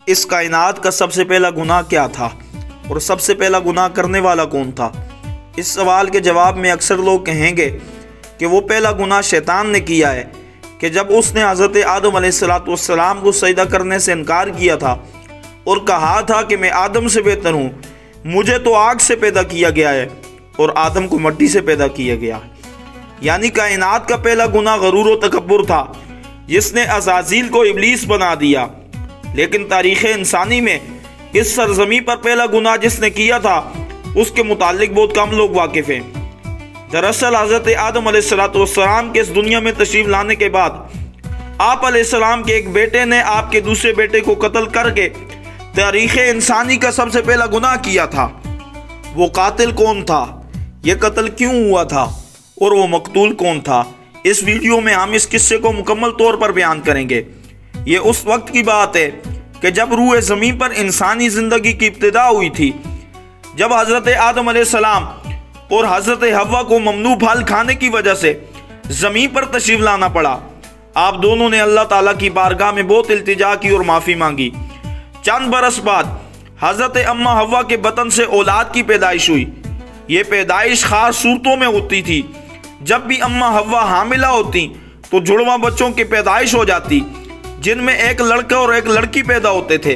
इस कायनात का सबसे पहला गुनाह क्या था और सबसे पहला गुनाह करने वाला कौन था? इस सवाल के जवाब में अक्सर लोग कहेंगे कि वो पहला गुनाह शैतान ने किया है कि जब उसने हज़रत आदम अलैहिस्सलाम को सजदा करने से इनकार किया था और कहा था कि मैं आदम से बेहतर हूँ, मुझे तो आग से पैदा किया गया है और आदम को मिट्टी से पैदा किया गया। यानी कायनात का पहला गुनाह गरूर व तकब्बुर था, जिसने अज़ाज़ील को इब्लीस बना दिया। लेकिन तारीख़ इंसानी में इस सरज़मी पर पहला गुनाह जिसने किया था उसके मुतालिक बहुत कम लोग वाकिफ़ हैं। दरअसल हज़रत आदम अलैहिस्सलाम के इस दुनिया में तशरीफ़ लाने के बाद आप अलैहिस्सलाम के एक बेटे ने आपके दूसरे बेटे को कत्ल करके तारीख़ इंसानी का सबसे पहला गुनाह किया था। वो कातिल कौन था, ये कत्ल क्यों हुआ था और वो मकतूल कौन था, इस वीडियो में हम इस किस्से को मुकम्मल तौर पर बयान करेंगे। ये उस वक्त की बात है कि जब रूए ज़मीन पर इंसानी ज़िंदगी की इब्तिदा हुई थी, जब हज़रत आदम अलैहिस्सलाम और हज़रत हव्वा को ममनू फल खाने की वजह से ज़मीन पर तशरीफ़ लाना पड़ा। आप दोनों ने अल्लाह ताला की बारगाह में बहुत इल्तिजा की और माफ़ी मांगी। चंद बरस बाद हज़रत अम्मा हव्वा के बतन से औलाद की पैदाइश हुई। ये पैदाइश ख़ास सूरतों में होती थी। जब भी अम्मा हव्वा हामिला होती तो जुड़वा बच्चों की पैदाइश हो जाती, जिनमें एक लड़का और एक लड़की पैदा होते थे।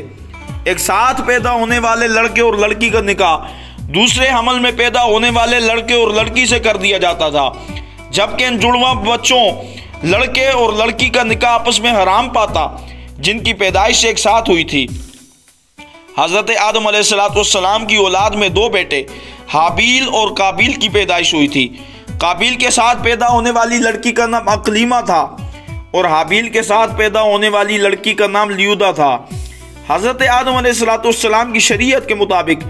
एक साथ पैदा होने वाले लड़के और लड़की का निकाह दूसरे हमल में पैदा होने वाले लड़के और लड़की से कर दिया जाता था, जबकि इन जुड़वा बच्चों लड़के और लड़की का निकाह आपस में हराम पाता, जिनकी पैदाइश एक साथ हुई थी। हज़रत आदम अलैहिस्सलाम की औलाद में दो बेटे हाबील और काबील की पैदाइश हुई थी। काबील के साथ पैदा होने वाली लड़की का नाम अकलीमा था और हाबील के साथ पैदा होने वाली लड़की का नाम लियूदा था। हज़रत आदम अलैहिस्सलाम की शरीयत के मुताबिक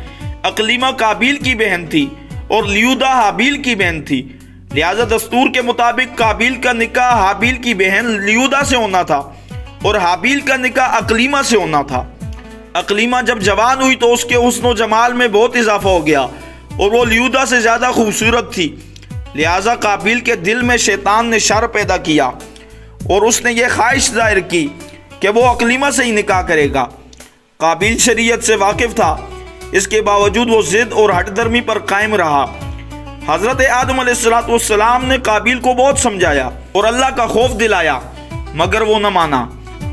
अकलीमा काबील की बहन थी और लियूदा हाबील की बहन थी। लिहाजा दस्तूर के मुताबिक काबील का निकाह हाबील की बहन लियूदा से होना था और हाबील का निकाह अकलीमा से होना था। अकलीमा जब जवान हुई तो उसके हुस्न व जमाल में बहुत इजाफा हो गया और वो लियूदा से ज़्यादा खूबसूरत थी। लिहाजा काबील के दिल में शैतान ने शर पैदा किया और उसने ये ख्वाहिश जाहिर की कि वो अकलीमा से ही निकाह करेगा। काबील शरीयत से वाकिफ़ था, इसके बावजूद वो ज़िद और हठधर्मी पर कायम रहा। हज़रत आदम अलैहिस्सलाम ने काबील को बहुत समझाया और अल्लाह का खौफ दिलाया, मगर वो न माना।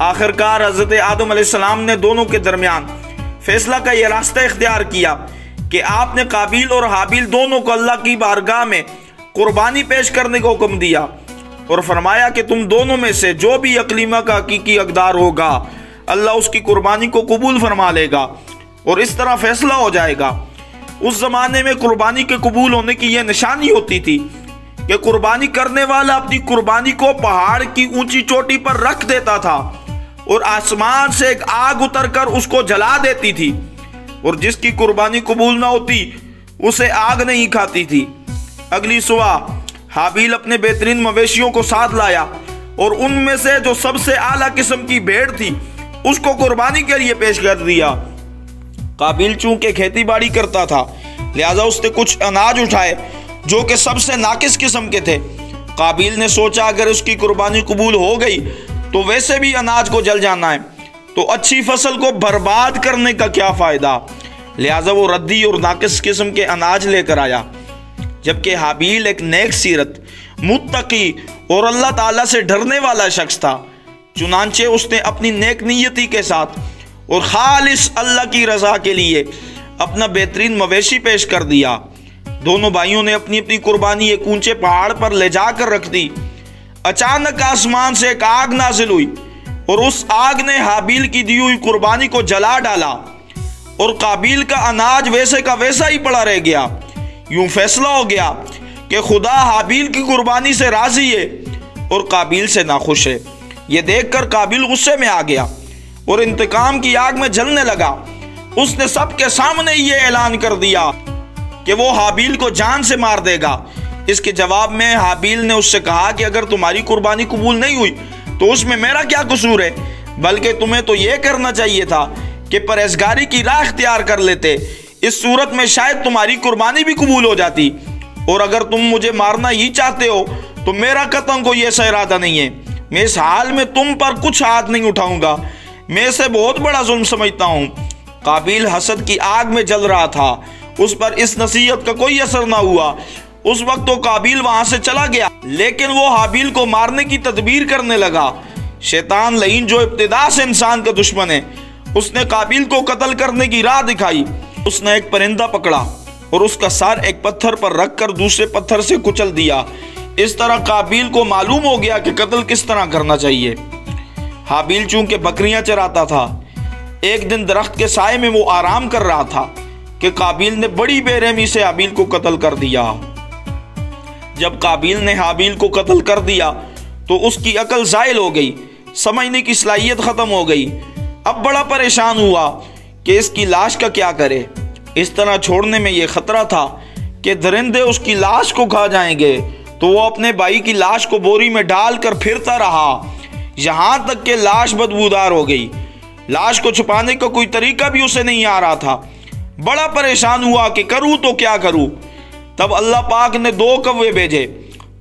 आखिरकार हज़रत आदम अलैहिस्सलाम ने दोनों के दरमियान फैसला का यह रास्ता इख्तियार किया कि आपने काबील और हाबील दोनों को अल्लाह की बारगाह में कुर्बानी पेश करने का हुक्म दिया और फरमाया कि तुम दोनों में से जो भी अकलीमा का हकीकी हकदार होगा, अल्लाह उसकी कुर्बानी को कबूल फरमा लेगा और इस तरह फैसला हो जाएगा। उस ज़माने में कुर्बानी के कबूल होने की यह निशानी होती थी कि कुर्बानी करने वाला अपनी कुर्बानी को पहाड़ की ऊंची चोटी पर रख देता था और आसमान से एक आग उतरकर उसको जला देती थी, और जिसकी कुर्बानी कबूल ना होती उसे आग नहीं खाती थी। अगली सुबह हाबील अपने बेहतरीन मवेशियों को साथ लाया और उनमें से जो सबसे आला किस्म की भेड़ थी उसको कुर्बानी के लिए पेश कर दिया। काबील चूंकि खेती बाड़ी करता था, लिहाजा उसने कुछ अनाज उठाए जो कि सबसे नाकिस किस्म के थे। काबील ने सोचा अगर उसकी कुर्बानी कबूल हो गई तो वैसे भी अनाज को जल जाना है, तो अच्छी फसल को बर्बाद करने का क्या फ़ायदा। लिहाजा वो रद्दी और नाकिस किस्म के अनाज लेकर आया। जबकि हाबील एक नेक सीरत, मुत्तकी और अल्लाह ताला से डरने वाला शख्स था, चुनांचे उसने अपनी नेक नीयती के साथ और खालिस अल्लाह की रज़ा के लिए अपना बेहतरीन मवेशी पेश कर दिया। दोनों भाइयों ने अपनी अपनी कुर्बानी एक ऊंचे पहाड़ पर ले जाकर रख दी। अचानक आसमान से एक आग नाजिल हुई और उस आग ने हाबील की दी हुई कुर्बानी को जला डाला और काबील का अनाज वैसे का वैसा ही पड़ा रह गया। यूं फैसला हो गया कि खुदा हाबील की कुर्बानी से राजी है और काबील से नाखुश है। यह देखकर काबील गुस्से में आ गया और इंतकाम की आग में जलने लगा। उसने सबके सामने ये ऐलान कर दिया कि वो हाबील को जान से मार देगा। इसके जवाब में हाबील ने उससे कहा कि अगर तुम्हारी कुर्बानी कबूल नहीं हुई तो उसमें मेरा क्या कसूर है, बल्कि तुम्हें तो यह करना चाहिए था कि परहेजगारी की राह इख्तियार कर लेते। इस सूरत में शायद तुम्हारी कुर्बानी भी कबूल हो जाती, और अगर तुम मुझे मारना ही चाहते हो तो मेरा कतन कोई ऐसा इरादा नहीं है। मैं इस हाल में तुम पर कुछ हाथ नहीं उठाऊंगा। मैं इसे बहुत बड़ा जुल्म समझता हूँ। काबिल हसद की आग में जल रहा था, उस पर इस नसीहत का कोई असर ना हुआ। उस वक्त तो काबिल वहां से चला गया, लेकिन वो हाबिल को मारने की तदबीर करने लगा। शैतान लईन जो इब्तिदा से इंसान का दुश्मन है, उसने काबिल को कत्ल करने की राह दिखाई। उसने एक परिंदा पकड़ा और उसका सर एक पत्थर पर रखकर दूसरे पत्थर से कुचल दिया। इस तरह काबिल को मालूम हो गया कि कत्ल किस तरह करना चाहिए। हाबिल चूंकि बकरियां चराता था, एक दिन दरख्त के साए में वो आराम कर रहा था कि काबिल ने बड़ी बेरहमी से हाबिल को कत्ल कर दिया। जब काबिल ने हाबिल को कत्ल कर दिया तो उसकी अकल ज़ाइल हो गई, समझने की सलाहियत ख़त्म हो गई। अब बड़ा परेशान हुआ कि इसकी लाश का क्या करे। इस तरह छोड़ने में यह खतरा था कि दरिंदे उसकी लाश को खा जाएंगे, तो वो अपने भाई की लाश को बोरी में डालकर फिरता रहा, यहाँ तक कि लाश बदबूदार हो गई। लाश को छुपाने का कोई तरीका भी उसे नहीं आ रहा था। बड़ा परेशान हुआ कि करूँ तो क्या करूँ। तब अल्लाह पाक ने 2 कौवे भेजे।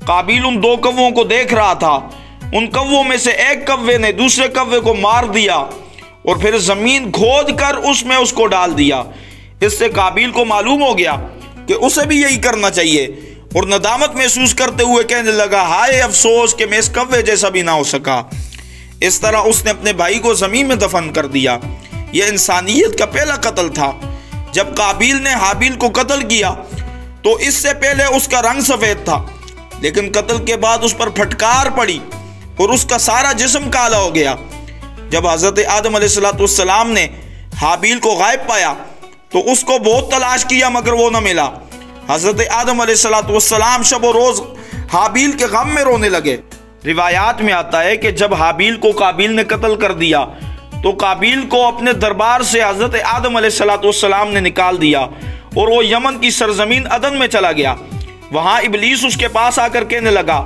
काबिल उन 2 कौवों को देख रहा था। उन कौवों में से एक कौवे ने दूसरे कौवे को मार दिया और फिर जमीन खोद कर उसमें उसको डाल दिया। इससे काबिल को मालूम हो गया कि उसे भी यही करना चाहिए और नदामत महसूस करते हुए कहने लगा, हाय अफसोस कि मैं इस कौवे जैसा भी ना हो सका। इस तरह उसने अपने भाई को जमीन में दफन कर दिया। यह इंसानियत का पहला कत्ल था। जब काबिल ने हाबिल को कत्ल किया तो इससे पहले उसका रंग सफेद था, लेकिन कत्ल के बाद उस पर फटकार पड़ी और उसका सारा जिस्म काला हो गया। जब हजरत आदम अलैहिस्सलाम ने हाबिल को गायब पाया तो उसको बहुत तलाश किया, मगर वो न मिला। हजरत आदम अलैहिस्सलाम शब व रोज हाबिल के गम में रोने लगे। रिवायात में आता है कि जब हाबिल को काबिल ने कत्ल कर दिया तो काबिल को अपने दरबार से हजरत आदम अलैहिस्सलाम ने निकाल दिया और वो यमन की सरजमीन अदन में चला गया। वहां इबलीस उसके पास आकर कहने लगा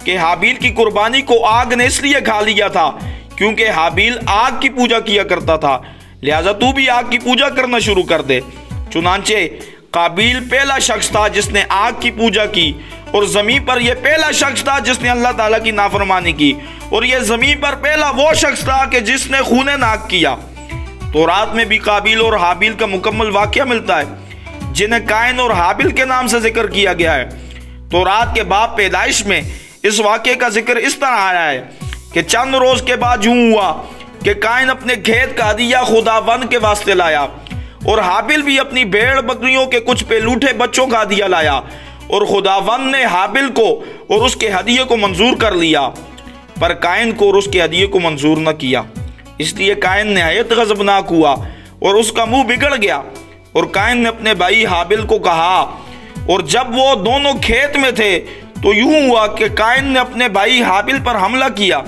कि हाबिल की कुर्बानी को आग ने इसलिए खा लिया था क्योंकि हाबिल आग की पूजा किया करता था, लिहाजा तू भी आग की पूजा करना शुरू कर दे। चुनांचे काबिल पहला शख्स था जिसने आग की पूजा की और जमीन पर यह पहला शख्स था जिसने अल्लाह ताला की नाफरमानी की, और यह जमीन पर पहला वो शख्स था कि जिसने खूने नाक किया। तो रात में भी काबिल और हाबिल का मुकम्मल वाक़या मिलता है, जिन्हें कायन और हाबिल के नाम से जिक्र किया गया है। तो रात के बाप पैदाइश में इस वाक़े का जिक्र इस तरह आया है कि चंद रोज के बाद यूं हुआ कि कायन अपने खेत का हदिया खुदावंद के वास्ते लाया और हाबिल भी अपनी भेड़ बकरियों के कुछ पेलूठे बच्चों का हदिया लाया, और खुदावंद ने हाबिल को और उसके हदिये को मंजूर कर लिया, पर कायन को और उसके हदिये को मंजूर न किया। इसलिए कायन निहायत गज़बनाक हुआ और उसका मुंह बिगड़ गया। और कायन ने अपने भाई हाबिल को कहा, और जब वो दोनों खेत में थे तो यूं हुआ कि कायन ने अपने भाई हाबिल पर हमला किया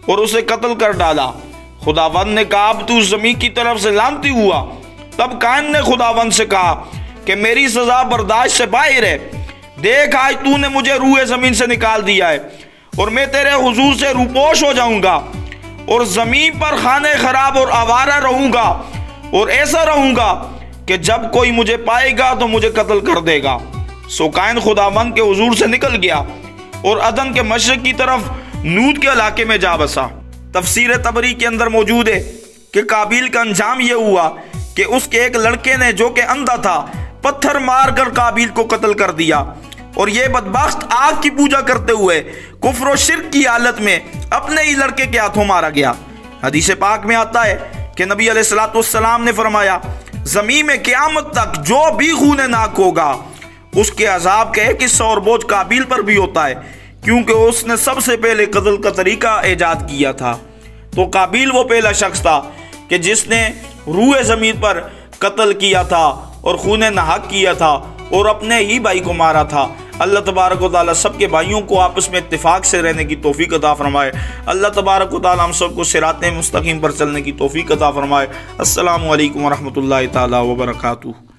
और उसे कत्ल कर डाला। खुदावंद ने कहा, अब तू ज़मीन की तरफ से लानती हुआ। तब कायन ने खुदावंद से कहा कि मेरी सजा बर्दाश्त से बाहर है। देख, आज तूने मुझे रूए ज़मीन से निकाल दिया है और मैं तेरे हुजूर से रूपोश हो जाऊंगा और ज़मीन पर खाने खराब और आवारा रहूंगा, और ऐसा रहूंगा कि जब कोई मुझे पाएगा तो मुझे कत्ल कर देगा। सो कायन खुदावंद के हुजूर से निकल गया और अदन के मशरक की तरफ नूद के इलाके में जा बसा। तफसीर तबरी के अंदर मौजूद है कि काबिल का अंजाम यह हुआ कि उसके एक लड़के ने, जो कि अंधा था, पत्थर मारकर काबिल को कत्ल कर दिया, और यह बदबख्त आग की पूजा करते हुए कुफ्र और शिर्क की हालत में अपने ही लड़के के हाथों मारा गया। हदीस पाक में आता है कि नबी अलैहिस्सलाम ने फरमाया, ज़मीन में क़यामत तक जो भी खूने नाक होगा उसके अजाब का एक हिस्सा और बोझ काबिल पर भी होता है, क्योंकि उसने सबसे पहले कत्ल का तरीका ईजाद किया था। तो काबिल वो पहला शख्स था कि जिसने रूए ज़मीन पर कत्ल किया था और खूने नाहक किया था और अपने ही भाई को मारा था। अल्लाह तबारक व तआला सबके भाइयों को आपस में इत्तिफाक से रहने की तौफीक अता फरमाए। अल्लाह तबारक व तआला हम सबको सिराते मुस्तकीम पर चलने की तौफीक अता फरमाए। अस्सलामु अलैकुम व रहमतुल्लाहि तआला व बरकातुहू।